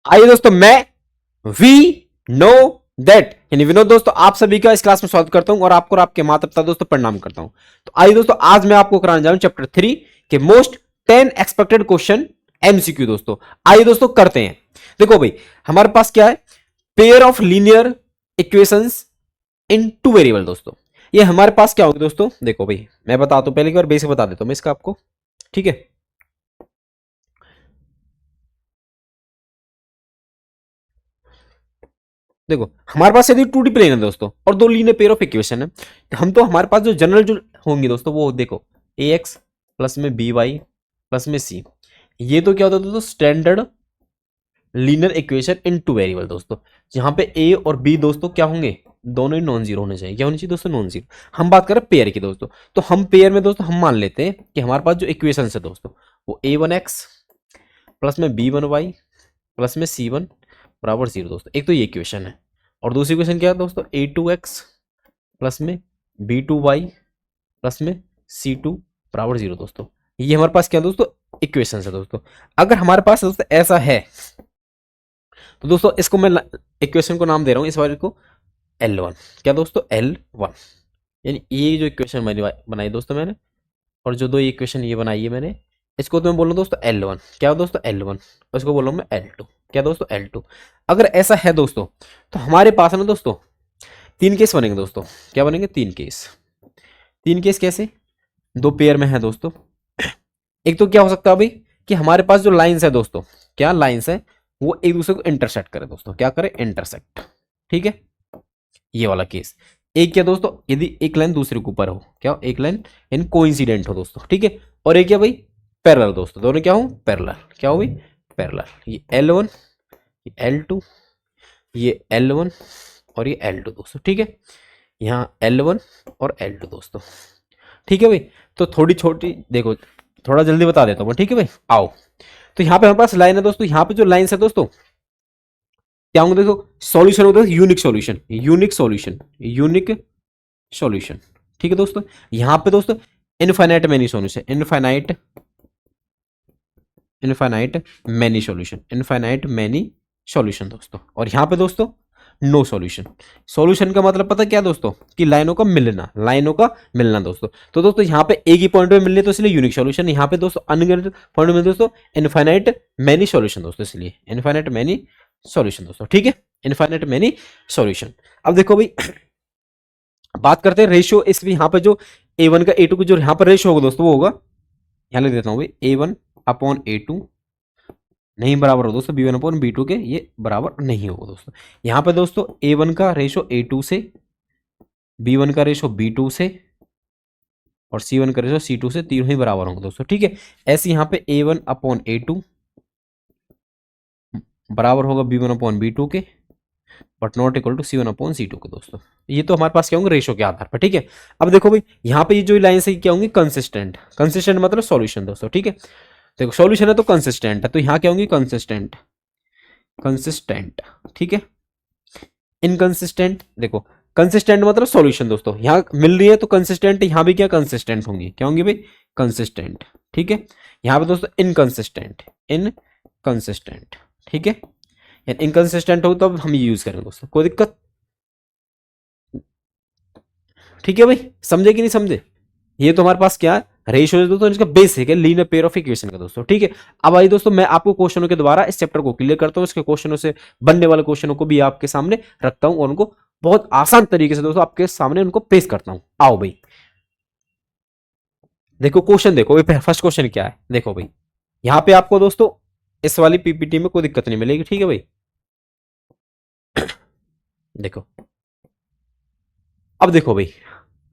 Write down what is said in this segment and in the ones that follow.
आइए दोस्तों, मैं वी नो दैट यानी विनोद दोस्तों आप सभी का इस क्लास में स्वागत करता हूं और आपको और आपके माता पिता दोस्तों प्रणाम करता हूं। तो आइए दोस्तों, आज मैं आपको कराने जा रहा हूं चैप्टर 3 के मोस्ट 10 एक्सपेक्टेड क्वेश्चन एमसीक्यू। दोस्तों आइए दोस्तों करते हैं। देखो भाई, हमारे पास क्या है, pair of linear equations in two variable. दोस्तों ये हमारे पास क्या होगा दोस्तों, देखो भाई मैं बताता हूं, पहले एक बार बेसिक बता देता हूं मैं इसका आपको, ठीक है। देखो हमारे पास यदि 2D प्लेन है दोस्तों और दो लीनियर पेयर ऑफ इक्वेशन है, तो हम तो हमारे पास जो जनरल जो होंगे दोस्तों वो देखो ए एक्स प्लस में बी वाई प्लस में सी, ये तो क्या होता है दोस्तों, standard linear equation in two variable. दोस्तों यहाँ पे ए और बी दोस्तों क्या होंगे, दोनों ही नॉन जीरो होने चाहिए। क्या होनी चाहिए दोस्तों, नॉन जीरो। हम बात करें पेयर की दोस्तों, तो हम पेयर में दोस्तों हम मान लेते हैं कि हमारे पास जो इक्वेशन है दोस्तों वो ए वन एक्स प्लस में बी वन वाई प्लस में सी वन बराबर जीरो। दोस्तों एक तो ये इक्वेशन है, और दूसरी इक्वेशन क्या है दोस्तों, ए टू एक्स प्लस में बी टू वाई प्लस में सी टू बराबर जीरो। दोस्तों ये हमारे पास क्या है दोस्तों, इक्वेशन है। दोस्तों अगर हमारे पास दोस्तों ऐसा है तो दोस्तों इसको मैं इक्वेशन को नाम दे रहा हूं इस वाले को L1। क्या दोस्तों, L1। यानी ये जो इक्वेशन मैंने बनाई दोस्तों मैंने, और जो दो इक्वेशन ये बनाई है मैंने, इसको तो मैं बोल रहा हूँ दोस्तों L1। क्या दोस्तों, L1। और इसको बोल रहा हूँ मैं L2। क्या दोस्तों, L2। अगर ऐसा है दोस्तों तो हमारे पास है ना दोस्तों तीन केस बनेंगे। दोस्तों क्या बनेंगे, तीन केस। तीन केस कैसे, दो पेयर में है दोस्तों। एक तो क्या हो सकता है भाई कि हमारे पास जो लाइंस है दोस्तों, क्या लाइंस है, वो एक दूसरे को इंटरसेक्ट करे। दोस्तों क्या करे, इंटरसेक्ट, ठीक है, ये वाला केस। एक क्या दोस्तों, यदि एक लाइन दूसरे के ऊपर हो, क्या एक लाइन यानी कोइंसिडेंट हो दोस्तों, ठीक है। और एक क्या भाई, पैरेलल। दोस्तों दोनों क्या हो, पैरेलल। क्या हो भाई, पैरेलल। ये L1 ये L2, ये L1 और ये L2 दोस्तों, ठीक है। यहाँ L1 और L2 दोस्तों, ठीक है भाई। तो थोड़ी छोटी देखो, थोड़ा जल्दी बता देता हूँ मैं, ठीक है भाई। आओ, तो यहाँ पे हमारे पास लाइन है दोस्तों, यहाँ पे जो लाइन है दोस्तों क्या होंगे देखो, सॉल्यूशन होता है unique solution, unique solution, unique solution, ठीक है दोस्तों। यहाँ पे दोस्तों infinite many solution, infinite infinite many solution, infinite many solution दोस्तों। और यहाँ पे दोस्तों नो सॉल्यूशन। सॉल्यूशन का मतलब पता क्या दोस्तों, कि लाइनों का मिलना, लाइनों का मिलना दोस्तों। तो दोस्तों यहाँ पे एक ही पॉइंट पे मिलने तो इसलिए यूनिक सॉल्यूशन, यहाँ पे दोस्तों अनगिनत पॉइंट में दोस्तों इनफाइनाइट मैनी सॉल्यूशन दोस्तों, इसलिए इनफाइनाइट मैनी सॉल्यूशन दोस्तों, ठीक है, इनफाइनाइट मैनी सॉल्यूशन। अब देखो भाई बात करते हैं रेशियो। इस यहाँ पे जो A1 का A2 का जो यहाँ पर रेशियो होगा दोस्तों वो होगा, यहाँ लिख देता हूँ भाई, A1 अपॉन A2 नहीं बराबर हो दोस्तों B1 अपॉन B2 के, ये बराबर नहीं होगा दोस्तों। यहाँ पे दोस्तों A1 का रेशियो A2 से, B1 का रेशियो B2 से और C1 का रेशियो C2 से, तीनों ही बराबर होंगे दोस्तों, ठीक है। ऐसे यहाँ पे A1 अपॉन A2 बराबर होगा B1 अपॉन B2 के, but not equal to C1 upon C2 के दोस्तों। ये तो हमारे पास क्या होंगे, रेशियो के आधार पर, ठीक है। अब देखो भाई यहाँ पे ये जो लाइन है क्या होंगी, कंसिस्टेंट। कंसिस्टेंट मतलब सॉल्यूशन दोस्तों, ठीक है। देखो सॉल्यूशन है तो कंसिस्टेंट है, तो यहाँ क्या होंगी, कंसिस्टेंट, कंसिस्टेंट, ठीक है। इनकंसिस्टेंट, देखो कंसिस्टेंट मतलब सॉल्यूशन दोस्तों, यहाँ मिल रही है तो कंसिस्टेंट, यहाँ भी क्या कंसिस्टेंट होंगी, क्या होंगी भाई, कंसिस्टेंट, ठीक है। यहाँ पे दोस्तों इनकंसिस्टेंट, इनकंसिस्टेंट, ठीक है। इनकंसिस्टेंट हो तो अब हम ये यूज करेंगे दोस्तों, कोई दिक्कत, ठीक है भाई, समझे कि नहीं समझे। ये तो हमारे पास क्या है, रेशियो दोस्तों, इसका बेसिक है लीनियर पेयर ऑफ इक्वेशन का दोस्तों, ठीक है। अब आइए दोस्तों मैं आपको क्वेश्चनों के द्वारा इस चैप्टर को क्लियर करता हूँ, इसके क्वेश्चनों से बनने वाले क्वेश्चनों को भी आपके सामने रखता हूँ और उनको बहुत आसान तरीके से दोस्तों आपके सामने उनको पेश करता हूँ। आओ भाई देखो क्वेश्चन, देखो फर्स्ट क्वेश्चन क्या है, देखो भाई यहाँ पे आपको दोस्तों इस वाली पीपीटी में कोई दिक्कत नहीं मिलेगी, ठीक है भाई। देखो अब देखो भाई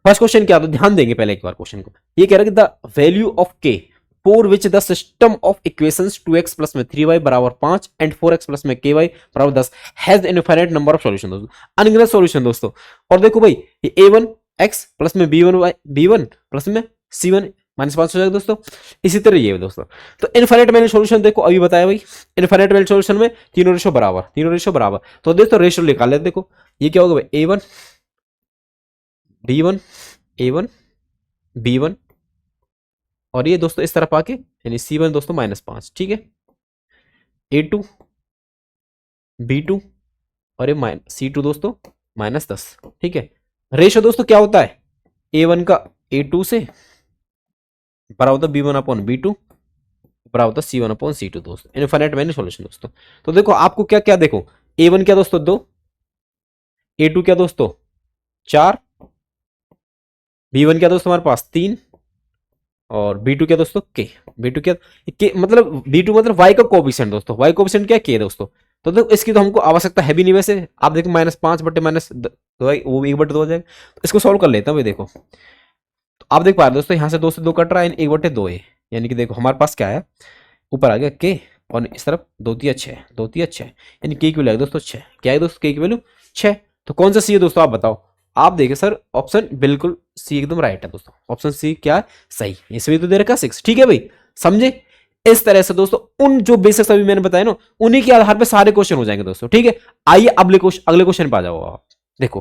फर्स्ट क्वेश्चन क्या, तो ध्यान देंगे पहले एक बार क्वेश्चन को। ये कह रहा है कि द वैल्यू ऑफ के for which the system of equations 2x plus में 3y बराबर 5 एंड 4x प्लस में ky बराबर 10 has infinite number of solution दोस्तों, अनगिनत सॉल्यूशन दोस्तों। और देखो भाई ये a1 x प्लस में b1 प्लस में c1 माइनस 5 हो जाएगा दोस्तों। इसी तरह ये दोस्तों, तो इनफाइनाइट मैंने सॉल्यूशन देखो अभी बताया भाई, इनफाइनाइट मैंने सॉल्यूशन में तीनों रेशो बराबर, तीनों रेशो बराबर, तो दोस्तों रेशो निकाल लेते। देखो ये क्या होगा भाई, a1 b1 a1 b1 और ये दोस्तों इस तरफ आके यानी C1 दोस्तों -5, ठीक है। A2 B2 और ये C2 दोस्तों -10। ठीक है, रेशो दोस्तों क्या होता है, A1 का A2 से बराबर होता है B1/B2 बराबर होता है C1/C2 दोस्तों, इनफाइनाइट मैनी सॉल्यूशन दोस्तों। तो देखो आपको क्या क्या, देखो A1 क्या दोस्तों 2, A2 क्या दोस्तों 4, B1 क्या दोस्तों हमारे पास 3 और B2 क्या दोस्तों K। B2 क्या K मतलब B2 मतलब Y का कोएफिशिएंट दोस्तों, Y कोएफिशिएंट क्या K दोस्तों। तो देखो इसकी तो हमको आवश्यकता है भी नहीं वैसे, आप देखो -5 बटे -2 वो 1/2 हो जाएगा। तो इसको सॉल्व कर लेते हैं भाई। देखो तो आप देख पा रहे हो दोस्तों, यहाँ से 2 से 2 कट रहा है, 1/2 है, यानी कि देखो हमारे पास क्या है, ऊपर आ गया K और इस तरफ 2×3 = 6, 2×3 = 6, यानी K की वैल्यू दोस्तों 6। क्या है दोस्तों K की वैल्यू 6। तो कौन सा सी है दोस्तों आप बताओ। आप देखिए सर ऑप्शन बिल्कुल सी एकदम राइट है दोस्तों, ऑप्शन सी क्या है सही, इसमें तो दे रखा 6। ठीक है भाई, समझे। इस तरह से दोस्तों उन जो बेसिक्स अभी मैंने बताया ना, उन्हीं के आधार पे सारे क्वेश्चन हो जाएंगे दोस्तों। ठीक है, आइए अगले क्वेश्चन पे आ जाओ आप। देखो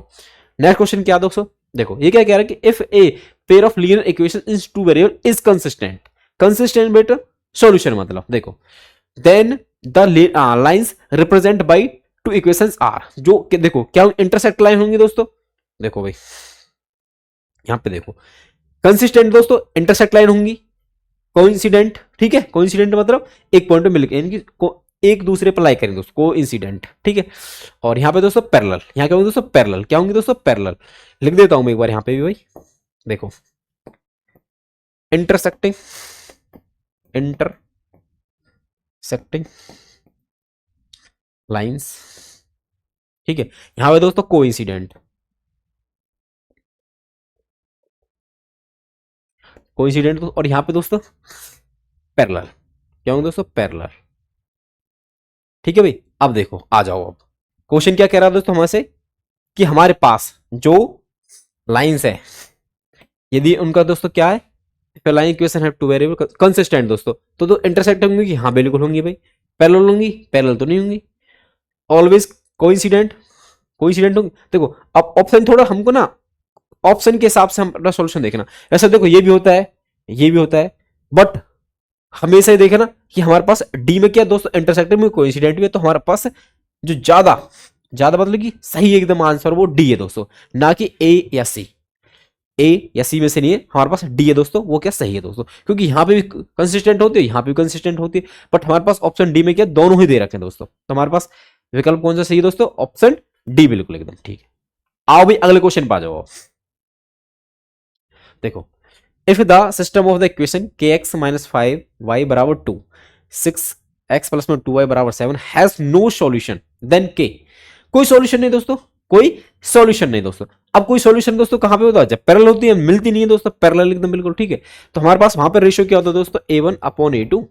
नेक्स्ट क्वेश्चन क्या दोस्तों, देखो ये क्या कह रहा है कि if a pair of linear equation is two variable is consistent, consistent बेटा सॉल्यूशन मतलब देखो, then the lines represent by two equations are, जो देखो क्या इंटरसेक्ट लाइन होंगी दोस्तों। देखो भाई यहां पे देखो कंसिस्टेंट दोस्तों इंटरसेक्ट लाइन होंगी, कोइंसिडेंट, ठीक है, कोइंसिडेंट मतलब एक पॉइंट पे मिलकर, यानी कि एक दूसरे पर लाई करेंगे दोस्तों, कोइंसिडेंट। ठीक है, और यहां पे दोस्तों पैरेलल, यहां क्या होंगे दोस्तों पैरेलल, क्या होंगे दोस्तों पैरेलल। लिख देता हूं मैं एक बार यहां पे भी भाई, देखो इंटरसेक्टिंग, इंटरसेक्टिंग लाइंस। ठीक है, यहां पे दोस्तों कोइंसिडेंट, कोइंसिडेंट और यहां पे दोस्तों पैरेलल, क्या होंगे दोस्तों पैरेलल। ठीक है भाई, अब देखो आ जाओ, अब क्वेश्चन क्या कह रहा है दोस्तों हमारे से कि हमारे पास जो लाइंस है, यदि उनका दोस्तों क्या है, लाइन इक्वेशन है टू वेरिएबल कंसिस्टेंट दोस्तों, तो इंटरसेक्ट होंगी कि हाँ बिल्कुल होंगी भाई, पैरेलल होंगी, पैरेलल तो नहीं होंगी, ऑलवेज कोइंसिडेंट, कोइंसिडेंट होंगी। देखो अब ऑप्शन थोड़ा हमको ना ऑप्शन के हिसाब से हम अपना सॉल्यूशन देखना। ऐसा देखो ये भी होता है, ये भी होता है, बट हमेशा ही देखे ना कि हमारे पास डी में क्या दोस्तों इंटरसेक्टिंग में कोइंसिडेंट भी है, तो हमारे पास जो ज्यादा ज्यादा मतलब कि सही एकदम आंसर वो डी है दोस्तों, ना कि ए या सी। ए या सी में से नहीं है, हमारे पास डी है दोस्तों, वो क्या सही है दोस्तों, क्योंकि यहां पे भी कंसिस्टेंट होती है, यहां पे भी कंसिस्टेंट होती है, बट हमारे पास ऑप्शन डी में क्या दोनों ही दे रखे हैं दोस्तों। तो हमारे पास विकल्प कौन सा सही है दोस्तों, ऑप्शन डी बिल्कुल एकदम ठीक है। आओ भाई अगले क्वेश्चन पे आ जाओ। देखो if the system of the equation kx - 5y = 2, 6x + 2y = 7 has no solution, then k। कोई सॉल्यूशन नहीं दोस्तों, कोई सॉल्यूशन नहीं दोस्तों। अब कोई सॉल्यूशन दोस्तों कहां पे होता है, जब पैरेलल होती है, मिलती नहीं है दोस्तों, पैरेलल एकदम बिल्कुल ठीक है। तो हमारे पास वहां पर रेशियो क्या होता है दोस्तों, a1/a2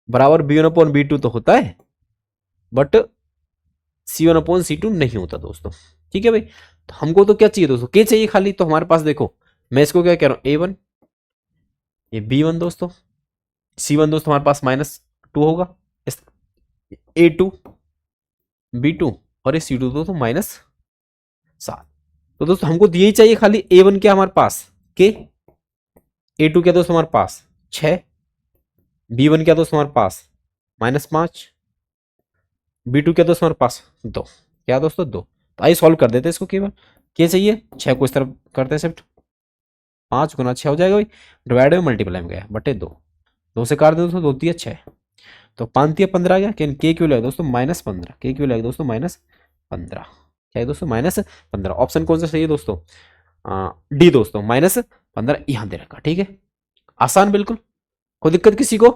बराबर b1/b2 तो होता है, बट c1/c2 नहीं होता दोस्तों। ठीक है भाई, तो हमको तो क्या चाहिए दोस्तों, के चाहिए खाली। तो हमारे पास देखो मैं इसको क्या कह रहा हूं a1, ये b1 दोस्तों, c1 दोस्तों हमारे पास -2 होगा, इस a2 b2 और ये c2 दोस्तों -7। तो दोस्तों हमको यही चाहिए खाली, a1 क्या हमारे पास के, a2 क्या दोस्तों हमारे पास 6, b1 क्या दोस्तों हमारे पास -5, b2 क्या दोस्तों हमारे पास 2, क्या दोस्तों 2। तो आइए सॉल्व कर देते हैं इसको, केवल क्या चाहिए 6 को इस तरफ करते हैं शिफ्ट, 5 × 6 हो जाएगा भाई, डिवाइड में मल्टीप्लाई में गया बटे 2, 2 से काट दे दोस्तों, 2×3 = 6, तो 5×3 = 15 आ गया। के क्यों लगे दोस्तों -15, के क्यों लगे दोस्तों -15, क्या है दोस्तों -15। ऑप्शन कौन सा सही है दोस्तों, डी दोस्तों -15 यहां दे रखा। ठीक है, आसान बिल्कुल, कोई दिक्कत किसी को।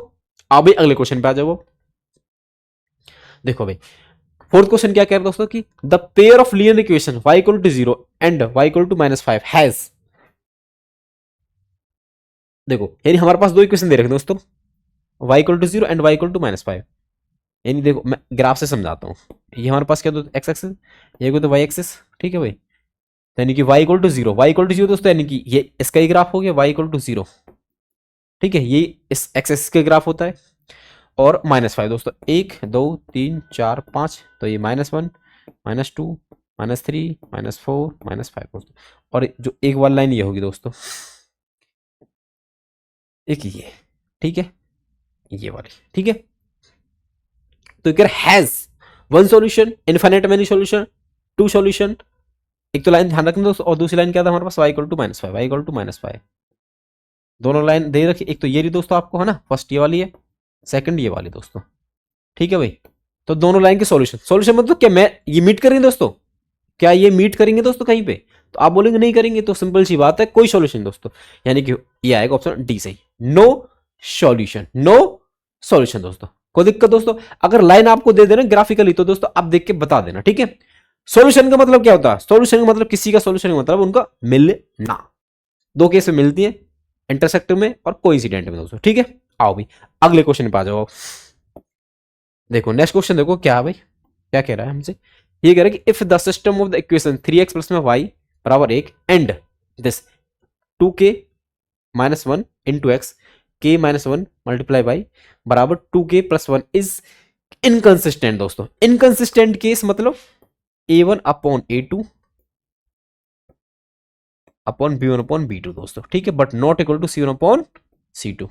आओ भाई अगले क्वेश्चन पे आ जाओ। देखो भाई फोर्थ क्वेश्चन क्या कह रहा है दोस्तों कि the pair of linear equation y = 0 and y = -5 has, देखो यानी हमारे पास दो इक्वेशन दे रखे दोस्तों, y = 0 एंड y = -5। यानी देखो मैं ग्राफ से समझाता हूँ, ये हमारे पास क्या दोस्तों एक्स एक्सिस, ये तो वाई एक्सिस। ठीक है भाई, तो यानी कि y = 0, y = 0 दोस्तों, यानी कि ये इसका ही ग्राफ हो गया y = 0। ठीक है, ये इस एक्स एक्सिस के ग्राफ होता है, और -5 दोस्तों 1 2 3 4 5, तो ये -1 -2 -3 -4 -5 दोस्तों, और जो एक वाली लाइन ये होगी दोस्तों, एक ये, ठीक है, ये वाली। ठीक है, तो अगर has one solution, infinite many solution, two solution. एक तो लाइन ध्यान रखना दोस्तों, और दूसरी लाइन क्या था हमारे पास, y equal to minus five, y equal to minus five. दोनों लाइन दे रखी, एक तो ये रही दोस्तों आपको, है ना, फर्स्ट ये वाली है, सेकंड ये वाली दोस्तों, ठीक है भाई। तो दोनों लाइन के सॉल्यूशन, सॉल्यूशन मतलब क्या, मैं ये मीट करेंगे दोस्तों, क्या ये मीट करेंगे दोस्तों कहीं पे, तो आप बोलेंगे नहीं करेंगे, तो सिंपल सी बात है कोई सॉल्यूशन दोस्तों, यानी कि ये आएगा ऑप्शन डी सही, नो सॉल्यूशन, नो सॉल्यूशन दोस्तों। कोई दिक्कत दोस्तों, अगर लाइन आपको दे देना ग्राफिकली तो दोस्तों आप देख के बता देना, ठीक है। सॉल्यूशन का मतलब क्या होता है, सॉल्यूशन का मतलब किसी का सॉल्यूशन का मतलब उनका मिलना, दो केस में मिलती है, इंटरसेक्ट में और कोइंसिडेंट में दोस्तों, ठीक है। आओ भाई अगले क्वेश्चन पे आ जाओ। देखो नेक्स्ट क्वेश्चन देखो क्या है भाई, क्या कह रहा है हमसे, ये कह रहा है कि if the system of the equation 3x plus में y बराबर 1 and this 2k minus 1 into x k minus 1 multiply by बराबर 2k प्लस 1 इज इनकंसिस्टेंट दोस्तों। इनकंसिस्टेंट केस मतलब a1 upon a2 upon b1 upon b2 दोस्तों, ठीक है, but not equal to c1 upon c2।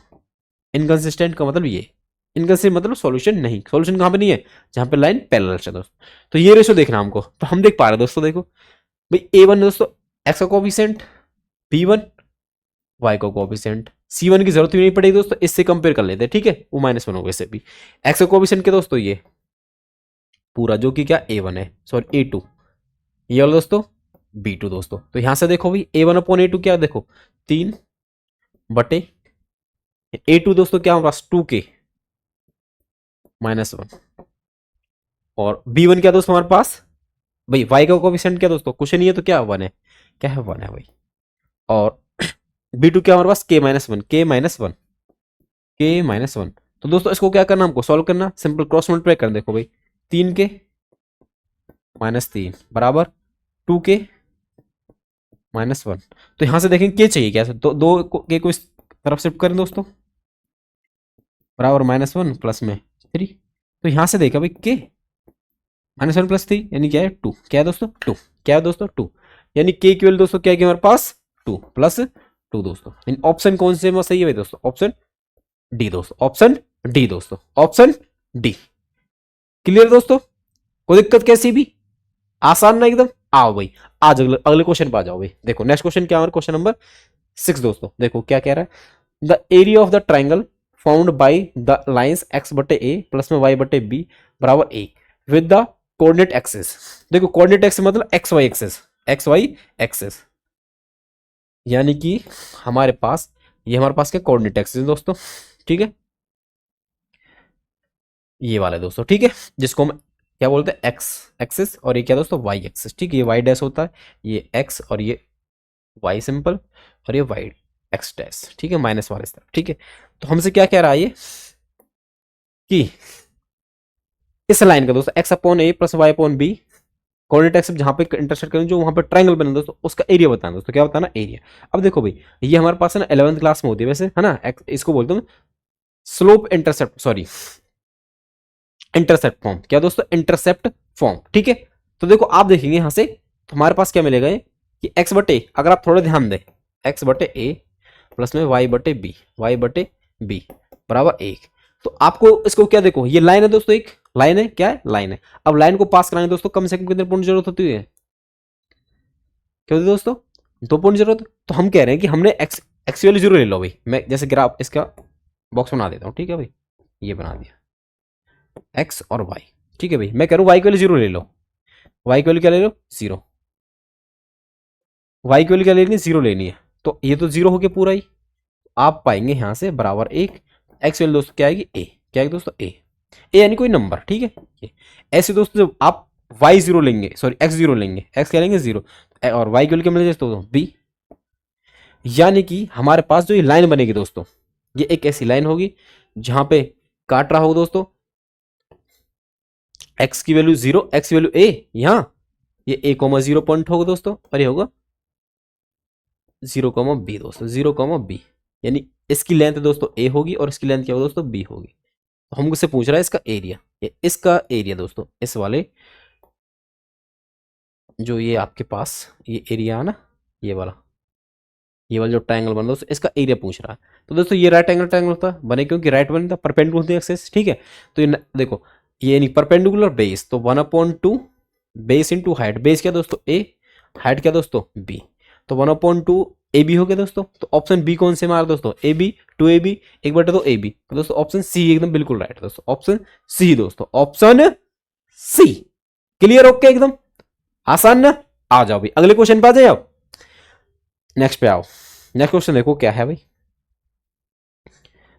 Inconsistent का मतलब ये, inconsistent मतलब सॉल्यूशन नहीं, सॉल्यूशन कहां पे नहीं है, जहां पे लाइन पैरेलल है दोस्तों। तो ये रेशो देखना हमको, तो हम देख पा रहे हैं दोस्तों, देखो भाई a1 दोस्तों x का कोएफिशिएंट, b1 y का कोएफिशिएंट, c1 की जरूरत ही नहीं पड़ेगी दोस्तों, इससे कंपेयर कर लेते हैं, ठीक है, वो -1 होगा इससे भी। x का कोएफिशिएंट क्या दोस्तों, ये पूरा जो कि क्या a1 है, सॉरी a2, ये वाला दोस्तों b2 दोस्तों। तो यहां से देखो भाई a1 अपॉन a2 क्या देखो 3 बटे a2 दोस्तों क्या हमारे पास 2k माइनस 1, और b1 क्या दोस्तों हमारे पास भाई y का कोएफिशिएंट क्या दोस्तों, कुछ नहीं है तो क्या 1 है, क्या है 1 है भाई, और b2 क्या हमारे पास k minus 1, k minus 1, k minus 1। तो दोस्तों इसको क्या करना, हमको सॉल्व करना, सिंपल क्रॉस मल्टीप्लाई करना, देखो भाई 3k माइनस 3 बराबर 2k माइनस 1। तो यहां से देखें के चाहिए क्या, के को इस तरफ शिफ्ट करें दोस्तों, बराबर -1 प्लस में 3। तो यहां से देखा भाई के -1 प्लस 3 यानी क्या है 2, क्या है दोस्तों 2, क्या है दोस्तों 2, यानी के की वैल्यू दोस्तों क्या है हमारे पास 2 प्लस 2 दोस्तों। इन ऑप्शन कौन से में सही है भाई दोस्तों, ऑप्शन डी दोस्तों, ऑप्शन डी दोस्तों, ऑप्शन डी। क्लियर दोस्तों, कोई दिक्कत कैसी भी, आसान ना एकदम। आओ भाई आज अगले क्वेश्चन पे आ जाओ भाई। देखो नेक्स्ट क्वेश्चन क्या है, क्वेश्चन नंबर 6 दोस्तों। देखो क्या कह रहा है, the area of the triangle found by the lines x बटे a प्लस में y बटे b बराबर a with the coordinate axis. देखो कोऑर्डिनेट एक्सिस मतलब X Y axis, X Y axis, यानी कि हमारे पास ये हमारे पास क्या कोऑर्डिनेट एक्सिस दोस्तों, ठीक है, ये वाला है दोस्तों, ठीक है, जिसको हम क्या बोलते हैं एक्स एक्सिस, और ये क्या दोस्तों वाई एक्सिस, ठीक है, ये वाई डैश होता है, ये एक्स और ये वाई सिंपल, और ये वाई एक्स डैश, ठीक है, माइनस वाले तरफ, ठीक है। तो हमसे क्या कह रहा है ये कि इस लाइन का दोस्तों x upon A plus Y upon B coordinate axis जहां पे इंटरसेक्ट करें, जो वहां पे ट्रायंगल बने दोस्तों, उसका एरिया बताना दोस्तों, क्या बताना एरिया। अब देखो भाई ये हमारे पास है ना 11th क्लास में होती है वैसे, है ना, इसको बोलते हैं slope intercept, sorry intercept form, क्या दोस्तों इंटरसेप्ट फॉर्म, ठीक है। तो देखो आप देखेंगे यहां से, तो हमारे पास क्या मिलेगा कि x बटे, अगर आप थोड़ा ध्यान दें, x बटे ए प्लस में y बटे बी, वाई बटे बी बराबर 1। तो आपको इसको क्या देखो, ये लाइन है दोस्तों, एक लाइन है, क्या है लाइन है। अब लाइन को पास कराने दोस्तों कम से कम कितने पॉइंट जरूरत होती है, क्या होती है दोस्तों 2 पॉइंट जरूरत। तो हम कह रहे हैं कि हमने एक्स एक्स वैल्यू 0 ले लो भाई, मैं जैसे ग्राफ इसका बॉक्स बना देता हूँ, ठीक है भाई, ये बना दिया एक्स और वाई, ठीक है भाई, मैं कह रहा हूँ वाई की वैल्यू 0 ले लो, वाई की वैल्यू क्या ले लो 0, वाई की वैल्यू क्या लेनी है 0 लेनी है। तो ये तो 0 हो गया पूरा ही, आप पाएंगे यहां से बराबर 1, एक्स वैल्यू दोस्तों क्या आएगी ए, क्या आएगी दोस्तों ए, ए यानी कोई नंबर, ठीक है। ऐसे दोस्तों जब आप y0 लेंगे, सॉरी x0 लेंगे, x क्या लेंगे 0, और y की वैल्यू क्या मिलेगी दोस्तों b, यानी कि हमारे पास जो ये लाइन बनेगी दोस्तों, ये एक ऐसी लाइन होगी जहां पे काट रहा होगा दोस्तों x की वैल्यू 0, x की वैल्यू a, यहां ये a,0 पॉइंट होगा दोस्तों, और ये होगा 0, b दोस्तों, 0, b, यानी इसकी लेंथ दोस्तों a होगी और इसकी लेंथ क्या होगी दोस्तों b होगी। तो हम मुझसे पूछ रहा है इसका एरिया, ये इसका एरिया दोस्तों, इस वाले जो ये आपके पास ये एरिया है ना, ये वाला जो ट्रायंगल बना दोस्तों, इसका एरिया पूछ रहा है। तो दोस्तों ये राइट एंगल ट्रायंगल होता है बने, क्योंकि राइट बने था परपेंडिकुलर टू एक्सिस, ठीक है। तो ये देखो ये नहीं परपेंडिकुलर बेस, तो 1/2 बेस इंटू हाइट। बेस क्या दोस्तों ए, हाइट क्या दोस्तों बी, तो 1/2 ए बी हो गया दोस्तों। तो ऑप्शन बी कौन से मार दोस्तों, A B, 2ab, 1/2 A B. तो दोस्तों ऑप्शन सी एकदम बिल्कुल राइट है दोस्तों, ऑप्शन सी दोस्तों, ऑप्शन सी। क्लियर, ओके एकदम आसान ना। आ जाओ भाई अगले क्वेश्चन पे आ जाओ, नेक्स्ट पे आओ। नेक्स्ट क्वेश्चन देखो क्या है भाई,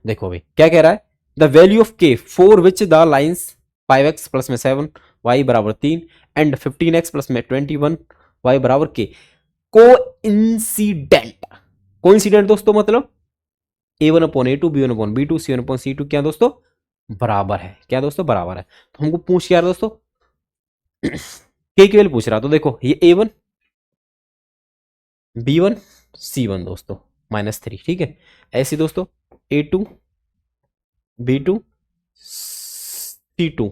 देखो भाई क्या कह रहा है, द वैल्यू ऑफ के for which the lines 5x plus में 7 y बराबर 3 एंड 15x प्लस में 21 y बराबर के को इंसिडेंट। को इंसिडेंट दोस्तों मतलब a1/a2 b1/b2 c1/c2 क्या दोस्तों बराबर है, क्या दोस्तों बराबर है। तो हमको पूछ क्या दोस्तों के की वैल्यू पूछ रहा, तो देखो ये a1 b1 c1 दोस्तों -3, ठीक है। ऐसे दोस्तों a2 b2 c2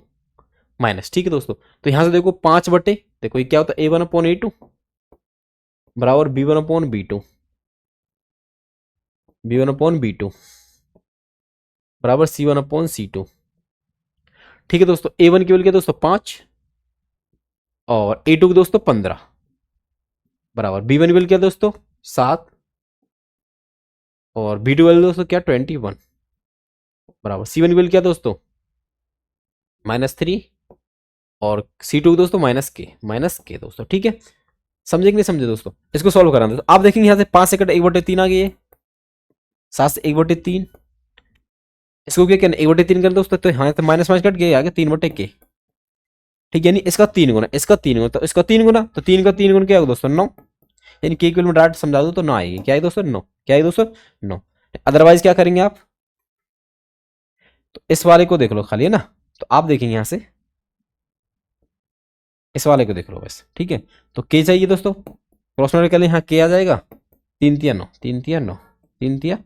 माइनस, ठीक है दोस्तों। तो यहां से देखो 5/, देखो ये क्या होता है a1/a2 बराबर b1/b2 b1/b2 बराबर c1/c2, ठीक है दोस्तों। a1 की वैल्यू क्या दोस्तों 5 और a2 की दोस्तों 15 बराबर b1 की वैल्यू क्या दोस्तों 7 और b2 वैल्यू दोस्तों क्या 21 बराबर c1 की वैल्यू क्या दोस्तों -3 और c2 दोस्तों माइनस के दोस्तों, ठीक है। समझे कि नहीं समझे दोस्तों, इसको सॉल्व कराना दोस्तों। आप देखेंगे यहां से 5 से कट 1/3 आ गई है, 7 से 1/3, इसको क्या कहना 1/3 कर दोस्तों, तो यहाँ से माइनस माइनस कट गया आगे 3/के, ठीक है। यानी इसका 3 गुना, इसका 3 गुना, तो इसका 3 गुना, तो 3 का 3 गुना क्या होगा दोस्तों 9, यानी के इक्वल में डायरेक्ट समझा दो तो 9 आएगी, क्या है दोस्तों 9, क्या है दोस्तों 9। अदरवाइज क्या करेंगे आप, तो इस वाले को देख लो खाली है ना, तो आप देखेंगे यहां से इस वाले को देख लो बस, ठीक है। तो के चाहिए दोस्तों, क्रॉस मल्टीप्लाई यहाँ के आ जाएगा 3 तिया 9 3 तिया 9 3 तिया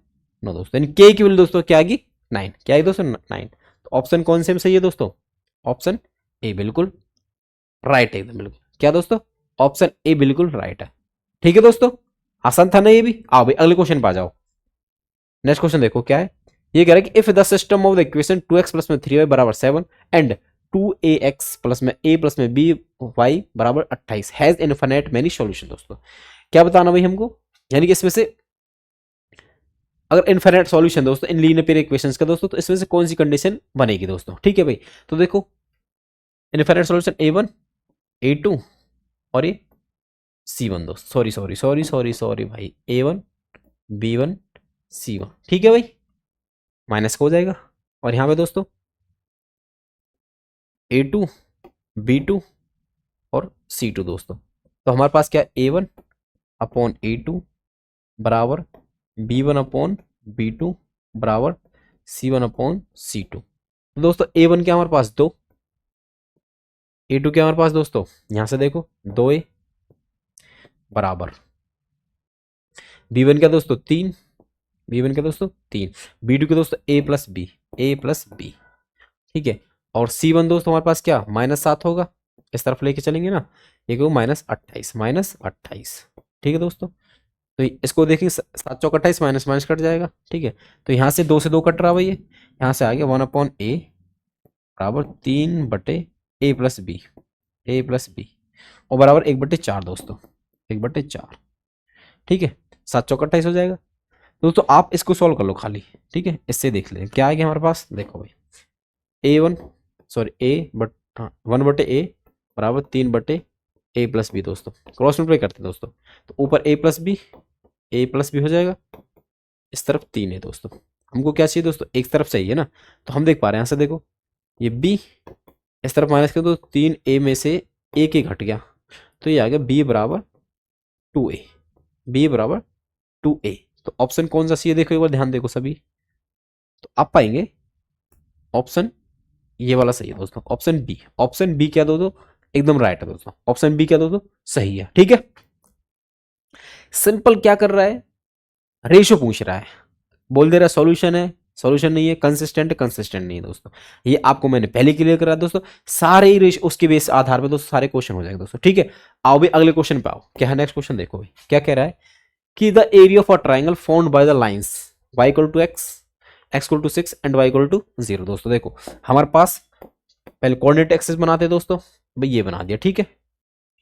9 दोस्तों, यानी के की वैल्यू दोस्तों क्या आएगी 9, क्या है दोस्तों 9। तो ऑप्शन कौन से में सही है दोस्तों, ऑप्शन ए बिल्कुल राइट है एकदम बिल्कुल, क्या दोस्तों ऑप्शन ए बिल्कुल राइट है, ठीक है दोस्तों। आसान था ना ये भी। आओ भाई अगले क्वेश्चन पे आ जाओ। नेक्स्ट क्वेश्चन देखो क्या है, ये कह रहा है कि if the system of the equation 2x plus में 3y बराबर 7 एंड 2ax प्लस में a प्लस में by बराबर 28 हैज इनफिनिट मेनी सॉल्यूशन। दोस्तों क्या बताना भाई हमको, यानी कि इसमें से अगर इनफिनिट सॉल्यूशन दोस्तों इन लीनियर पेयर इक्वेशंस का दोस्तों, तो इसमें से कौन सी कंडीशन बनेगी दोस्तों, ठीक है भाई। तो देखो इनफिनिट सॉल्यूशन a1 a2 और ये c1 दोस्तों, सॉरी भाई a1 b1 c1, ठीक है भाई, माइनस का हो जाएगा। और यहां पे दोस्तों a2 b2 और c2 दोस्तों, तो हमारे पास क्या a1/a2 बराबर b1/b2 बराबर c1/c2। तो दोस्तों a1 क्या हमारे पास 2, a2 क्या हमारे पास दोस्तों यहां से देखो 2a बराबर b1 क्या दोस्तों 3, b1 क्या दोस्तों 3, b2 के दोस्तों a+b, ठीक है। और c1 दोस्तों हमारे पास क्या -7 होगा, इस तरफ लेके चलेंगे ना, ये को -28, ठीक है दोस्तों। तो इसको देखेंगे 7 चौक 28 माइनस माइनस कट जाएगा, ठीक है। तो यहाँ से 2 से 2 कट रहा भाई, यहाँ से आ गया 1/a बराबर 3/a+b और बराबर 1/4 दोस्तों, 1/4, ठीक है। 7 चौक 28 हो जाएगा दोस्तों। आप इसको सॉल्व कर लो खाली, ठीक है, इससे देख ले क्या आएगा हमारे पास। देखो भाई a1 सॉरी a बट हाँ 1/a बराबर 3/a+b दोस्तों, क्रॉस मल्टीप्लाई करते हैं दोस्तों, तो ऊपर a+b हो जाएगा, इस तरफ 3 है दोस्तों। हमको क्या चाहिए दोस्तों एक तरफ चाहिए ना, तो हम देख पा रहे हैं यहाँ से देखो ये b इस तरफ माइनस कर दो, 3a में से एक ही घट गया, तो ये आ गया b बराबर 2a, b बराबर 2a। तो ऑप्शन कौन सा चाहिए देखो एक बार ध्यान देखो सभी, तो आप पाएंगे ऑप्शन ये वाला सही है दोस्तों, ऑप्शन बी क्या दो एकदम राइट है दोस्तों, ऑप्शन बी क्या दो सही है, ठीक है। सिंपल क्या कर रहा है, रेशो पूछ रहा है, बोल दे रहा है सॉल्यूशन नहीं है, कंसिस्टेंट नहीं है दोस्तों। ये आपको मैंने पहले क्लियर करा दोस्तों, सारे ही रेशो उसके बेस आधार पे दोस्तों सारे क्वेश्चन हो जाएंगे दोस्तों, ठीक है। आओ भाई अगले क्वेश्चन पे आओ, क्या है नेक्स्ट क्वेश्चन देखो भाई क्या कह रहा है कि the area of a triangle found by the lines y = x, x = 6 and y = 0। दोस्तों देखो हमारे पास पहले कोऑर्डिनेट एक्सिस बनाते हैं दोस्तों, भाई ये बना दिया, ठीक है।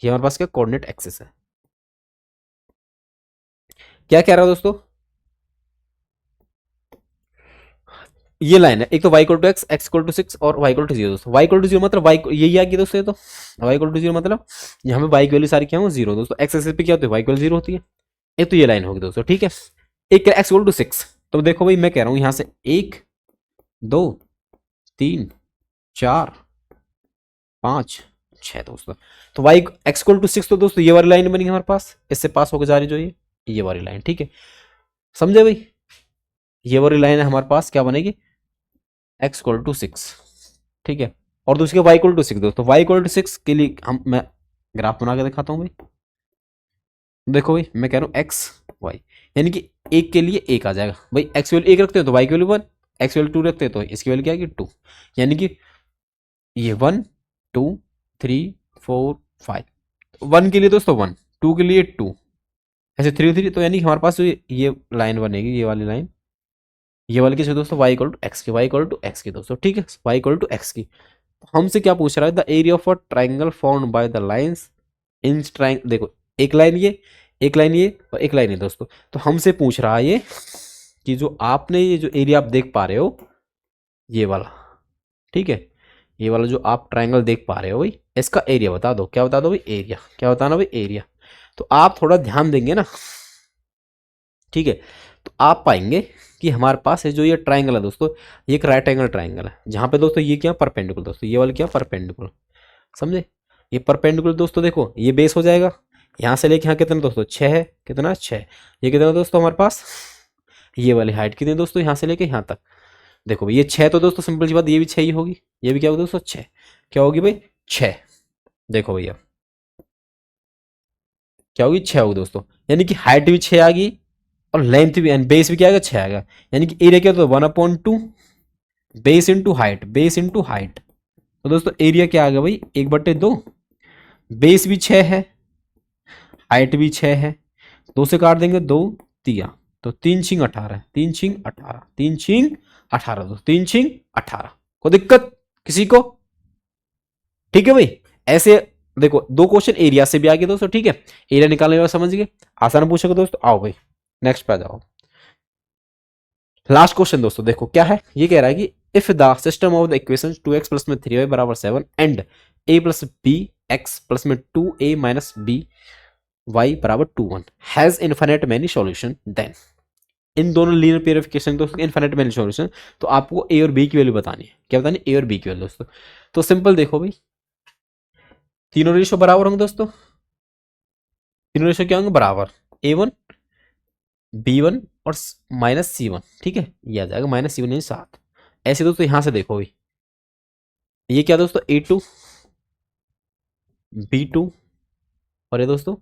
ये हमारे पास क्या कोऑर्डिनेट एक्सिस है। क्या कह रहा है दोस्तों, ये लाइन है, एक तो y equal to X, X equal to 6 और y इक्वल टू 0 दोस्तों। y इक्वल टू 0 मतलब y यही आ गया दोस्तों, ये तो y इक्वल टू 0 मतलब यहाँ पे y की वैल्यू सारी क्या हो 0 दोस्तों। x एक्सिस पे क्या होती है, y इक्वल 0 होती है। एक तो ये लाइन होगी दोस्तों, ठीक है। एक x इक्वल टू 6, तो देखो भाई मैं कह रहा हूँ यहाँ से 1 2 3 4 5 6 दोस्तों। तो y x इक्वल टू 6, तो दोस्तों ये वाली लाइन बनी हमारे पास, इससे पास होकर जा रही जो ये वाली लाइन, ठीक है। समझे भाई, ये वाली लाइन है हमारे पास, क्या बनेगी, x इक्वल टू 6, ठीक है। और दूसरी y इक्वल टू 6 दोस्तों, y इक्वल टू 6 के लिए हम मैं ग्राफ बना के दिखाता हूँ भाई। देखो भाई मैं कह रहा हूँ एक्स वाई, यानी कि एक के लिए एक आ जाएगा भाई। एक्स वैल्यू एक रखते हो तो वाई की वैल्यू 1, एक्स वैल्यू 2 रखते हो तो इसकी वैल्यू क्या आएगी 2, यानी कि ये 1 2 3 4 5, 1 के लिए दोस्तों 1, 2 के लिए 2, ऐसे 3 3, तो यानी कि हमारे पास जो ये लाइन बनेगी, ये वाली लाइन, ये वाली किसकी दोस्तों, वाई इक्वल टू एक्स की, वाई इक्वल टू एक्स की दोस्तों, ठीक है, वाई इक्वल टू एक्स की। हमसे क्या पूछ रहा है, the area of a triangle formed by the lines in triangle, देखो एक लाइन ये, एक लाइन ये और एक लाइन ये दोस्तों। तो हमसे पूछ रहा है ये कि जो आपने ये जो एरिया आप देख पा रहे हो ये वाला, ठीक है, ये वाला जो आप ट्राइंगल देख पा रहे हो भाई, इसका एरिया बता दो। क्या बता दो भाई, एरिया। क्या बताना भाई, एरिया। तो आप थोड़ा ध्यान देंगे ना, ठीक है, तो आप पाएंगे कि हमारे पास है जो ये ट्राइंगल है दोस्तों, ये एक राइट एंगल ट्राइंगल है, जहां पे दोस्तों ये क्या परपेंडिकुलर दोस्तों, ये वाला क्या परपेंडिकुलर, समझे। ये परपेंडिकुलर दोस्तों, देखो ये बेस हो जाएगा, यहाँ से लेके यहाँ कितना दोस्तों 6 है, कितना 6, ये कितना दोस्तों हमारे पास, ये वाली हाइट कितनी दोस्तों यहाँ से लेके यहाँ तक, देखो भाई ये 6, तो दोस्तों सिंपल सी बात, ये भी 6 ही होगी, ये भी क्या होगी दोस्तों 6, क्या होगी भाई 6, देखो भैया क्या होगी 6 होगी दोस्तों, यानी कि हाइट भी 6 आ गई और लेंथ भी एंड बेस भी क्या आएगा 6 आएगा, यानी कि एरिया क्या होता है 1/2 base into height, base into height. तो दोस्तों एरिया क्या आ गया भाई 1/2, बेस भी 6 है, हाइट भी 6 है, 2 से काट देंगे 2 तिया, तो 3 छिंग 18, 3 छिंग 18, 3 छिंग 18 दोस्तों, 3 छिंग 18। को दिक्कत किसी को, ठीक है भाई। ऐसे देखो दो क्वेश्चन एरिया से भी आ गए दोस्तों, ठीक है, एरिया निकालने वाला समझ गए, आसान पूछेगा दोस्तों। आओ भाई नेक्स्ट पे आ जाओ, लास्ट क्वेश्चन दोस्तों, देखो क्या है, ये कह रहा है कि if the system of the equation 2x plus में 3y बराबर 7 and a plus B X plus में 2a माइनस बी वाई बराबर 2 1 has infinite many solution, then इन दोनों लीनियर पेयरिफिकेशन दोस्तों इन्फिनिट मैनी सॉल्यूशन, तो आपको ए और बी की वैल्यू बतानी है। क्या बतानी है, ए और बी की वैल्यू दोस्तों। तो सिंपल देखो भाई, तीनों रेशो बराबर होंगे दोस्तों, तीनों रेशो क्या होंगे बराबर, a1 b1 और -c1, ठीक है, ये आ जाएगा -c1 यानी 7। ऐसे दोस्तों यहां से देखो भाई, ये क्या दोस्तों a2 b2 और ये दोस्तों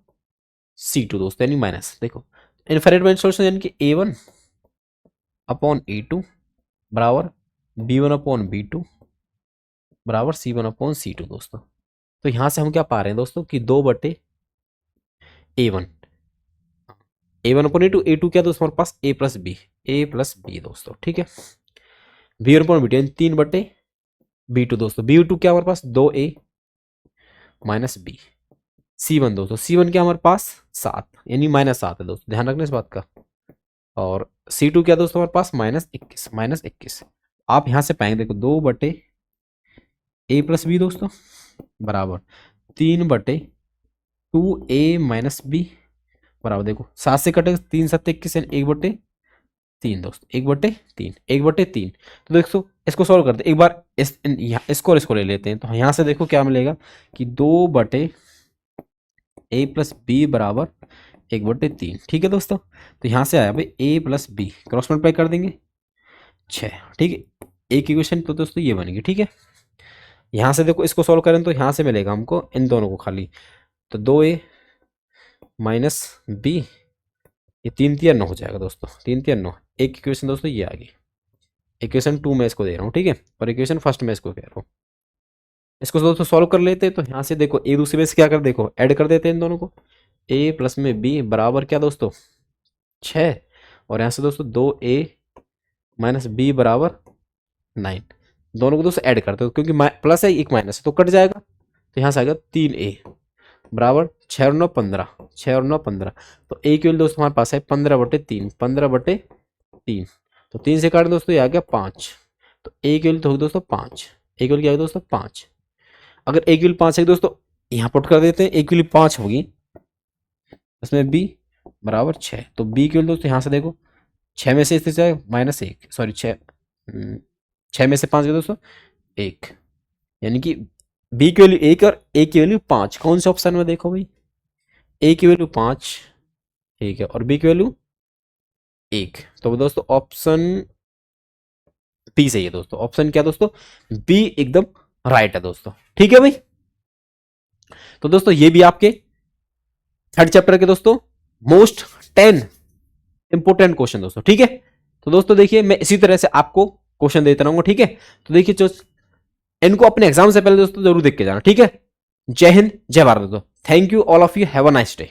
c2 दोस्तों, यानी माइनस, देखो इनफिनिट मैनी सॉल्यूशन यानी कि a1 अपॉन a2 बराबर b1 अपॉन b2 बराबर c1 अपॉन c2 दोस्तों। तो यहां से हम क्या पा रहे हैं दोस्तों कि 2/a1, a1 upon a2, a2 क्या दोस्तों हमारे पास a प्लस बी दोस्तों, ठीक है, b1 अपॉन b2 3/b2 दोस्तों, b2 क्या हमारे पास 2a माइनस बी, c1 दोस्तों, c1 क्या हमारे पास 7 यानी -7 है दोस्तों, ध्यान रखना इस बात का। और c2 क्या दोस्तों हमारे पास -21 आप यहां से पाएंगे, देखो 2/a प्लस बी दोस्तों बराबर 3/2a माइनस बी बराबर, देखो 7 से कटेगा 3 7 21 1/3 दोस्तों, 1/3 1/3। तो दोस्तों इसको सॉल्व करते एक बार, इसको और इसको ले लेते हैं, तो यहाँ से देखो क्या मिलेगा कि 2/a प्लस बी बराबर 1/3, ठीक है दोस्तों। तो यहाँ से आया भाई a plus B, cross multiply कर देंगे 6, ठीक है, एक इक्वेशन तो दोस्तों ये बनेगी, ठीक है। यहाँ से देखो इसको सॉल्व करें तो यहाँ से मिलेगा हमको इन दोनों को खाली, तो 2a माइनस बी, ये 3 3 9 हो जाएगा दोस्तों, 3 3 9, एक इक्वेशन दोस्तों ये आ गई, इक्वेशन 2 में इसको दे रहा हूँ, ठीक है, और इक्वेशन फर्स्ट में इसको कह रहा हूँ। इसको दोस्तों सॉल्व कर लेते हैं, तो यहाँ से देखो एक दूसरे में से क्या कर, देखो ऐड कर देते हैं इन दोनों को, a प्लस में b बराबर क्या दोस्तों 6, और यहाँ से दोस्तों 2a माइनस बी बराबर 9, दोनों को दोस्तों ऐड करते हो, क्योंकि प्लस है एक माइनस है तो कट जाएगा, तो यहाँ से आएगा 3a बराबर 6 और 9 15, 6 और 9 15। तो a की वैल्यू दोस्तों हमारे पास है 15/3, 15/3, तो 3 से काट दोस्तों ये आ गया 5। तो a की वैल्यू तो होगी दोस्तों 5, a की वैल्यू क्या होगी दोस्तों 5। अगर a की वैल्यू 5 है दोस्तों यहाँ पुट कर देते हैं, a की वैल्यू 5 होगी, इसमें b बराबर 6। तो b की वैल्यू दोस्तों यहाँ से देखो 6 में से इससे जाए -1, सॉरी 6 में से 5 गया दोस्तों 1, यानी कि b की वैल्यू 1 और a की वैल्यू 5। कौन से ऑप्शन में देखो भाई, a की वैल्यू 5 ठीक है और b की वैल्यू 1, तो दोस्तों ऑप्शन बी सही है दोस्तों। ऑप्शन क्या दोस्तों, बी एकदम राइट है दोस्तों। ठीक है भाई, तो दोस्तों ये भी आपके थर्ड चैप्टर के दोस्तों मोस्ट 10 इंपोर्टेंट क्वेश्चन दोस्तों। ठीक है, तो दोस्तों देखिए मैं इसी तरह से आपको क्वेश्चन देता रहूंगा। ठीक है, तो देखिए जो इनको अपने एग्जाम से पहले दोस्तों जरूर देख के जाना। ठीक है, जय हिंद जय भारत दोस्तों। Thank you all of you, have a nice day.